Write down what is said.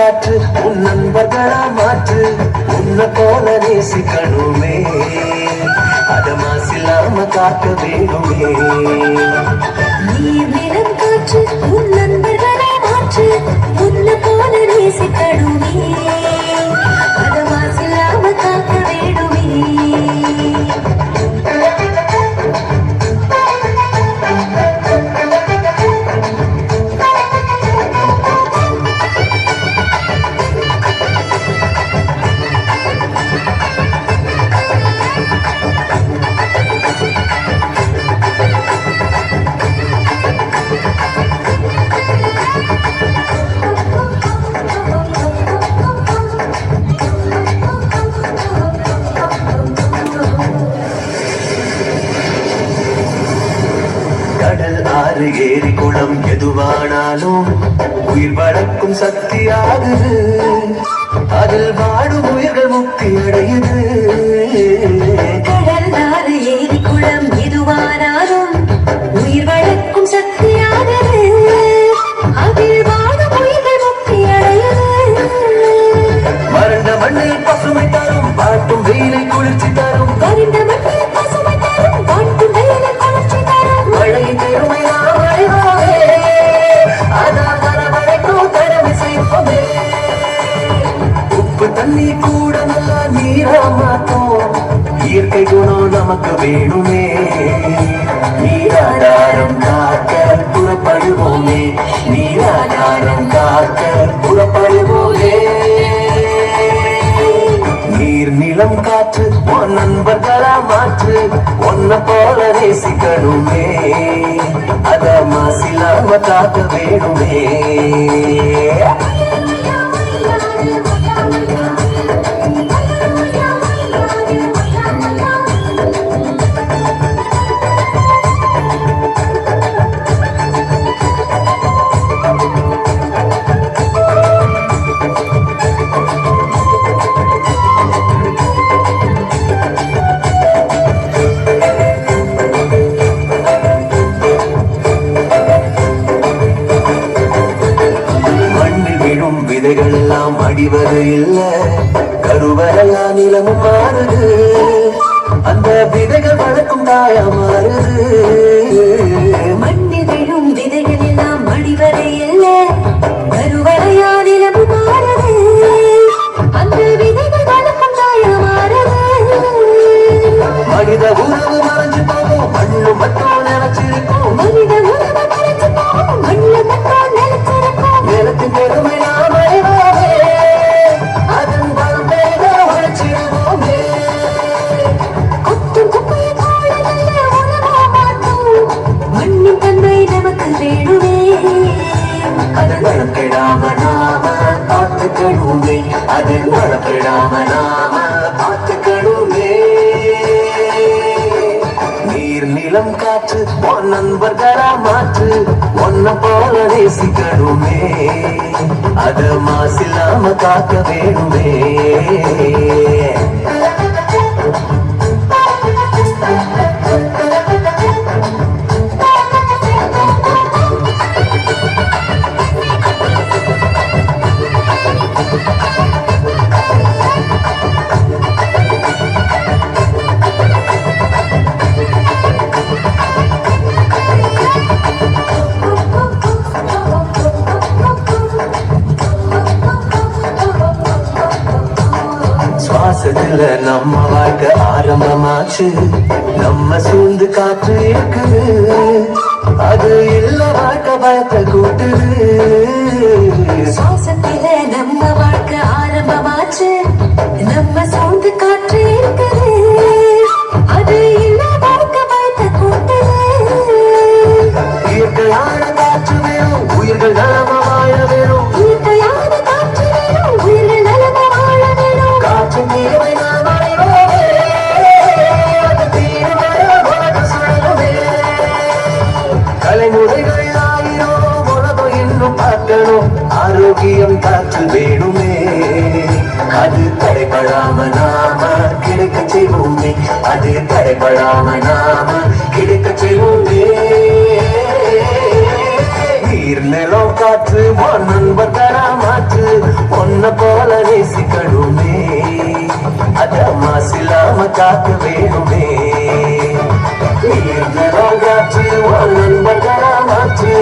காற்று உன் நண்பர்களா மாற்று உன்னை போல நேசிக்கணுமே அத மாசில்லாம காக்க வேணுமே நீர் நிலம் காற்று உன் நண்பர்களா மாற்று உன்னை போல நேசிக்கணுமே அத மாசில்லாம காக்க வேணுமே கடல் ஆறு ஏரி குளம் எதுவானாலும் உயிர் வளர்க்கும் சக்தியாகுது அதில் வாடும் உயிர்கள் முக்தி அடையுது கடல் ஆறு ஏரி குளம் எதுவானாலும் உயிர் வளர்க்கும் சக்தியாகுது அதில் வாடும் உயிர்கள் முக்தி அடையுது வறண்ட மண்ணில் பசுமை தரும் பாட்டும் வெயிலை குளிர்ச்சி தரும் வறண்ட மண்ணில் பசுமை தரும் பாட்டும் வெயிலை குளிர்ச்சி தரும் மழை பெருமை நாம் அறிவோமே அதான் வரவழைக்கும் கடமை செய்வோமே உப்பு தண்ணி கூட நல்லா நீரா மாத்தோம் இயற்கை குணம் நமக்கு வேணுமே நீராதாரம் காக்க புறப்படுவோமே நீராதாரம் காக்க புறப்படுவோமே நீர் நிலம் காற்று உன் நண்பர்களா மாற்று உன்னை போல நேசிக்கணுமே அத மாசில்லாம காக்க வேணுமே விதைகள் எல்லாம் அடிவது இல்ல கருவறையா நிலமும் மாறுது அந்த விதைகள் வளர்க்கும் தாயா மாறுது மண்ணில் விழும் விதைகள் எல்லாம் அடிவதை இல்ல கருவறையா நிலமும் மாறுது அந்த விதைகள் வளர்க்கும் தாயா மாறுது மனித உறவு மறைஞ்சு போகும் மண்ணு மட்டும் நினைச்சிருக்கும் மனித உறவு மறைஞ்சு போகும் மண்ணு மட்டும் நினைச்சிருக்கும் நிலத்தின் பெருமை அதில் வளர்ப்பிடாம நாம பார்த்துக்கணுமே நீர் நிலம் காற்று உன் நண்பர்களா மாற்று உன்னை போல நேசிக்கணுமே அத மாசில்லாம காக்க வேணுமே சுவாசத்துல நம்ம வாழ்க்கை ஆரம்பமாச்சு நம்ம சூழ்ந்து காற்று இருக்குது அது இல்ல வாழ்க்கை பயத்தை கூட்டுது சுவாசத்துல நம்ம வாழ்க்கை ஆரம்பமாச்சு நம்ம சூழ்ந்து காற்று இருக்குது அது இல்ல வாழ்க்கை பயத்தை கூட்டுது இயற்கையான காற்று வேணும் உயிர்கள் நலமா வாழ வேணும் இயற்கையான காற்று வேணும் உயிர்கள் நலமா வாழ வேணும் காற்றின் தேவை நாம் அறிவோமே அது தீர்மானம் சொல்லவே தலைமுறைகள் ஆயிரம் உலகம் இன்னும் பார்க்கணும் ஆரோக்கியம் காற்று வேணுமே அது தடைபடாம நாம கிடைக்க செய்வோமே அது தடைபடாம நாம கிடைக்க செய்வோமே நீர் நிலம் காற்று நண்பர்களா மாற்று காக்க வேணுமே நீர் ஜலாகாற்று ஒரு நண்பர்களாச்சு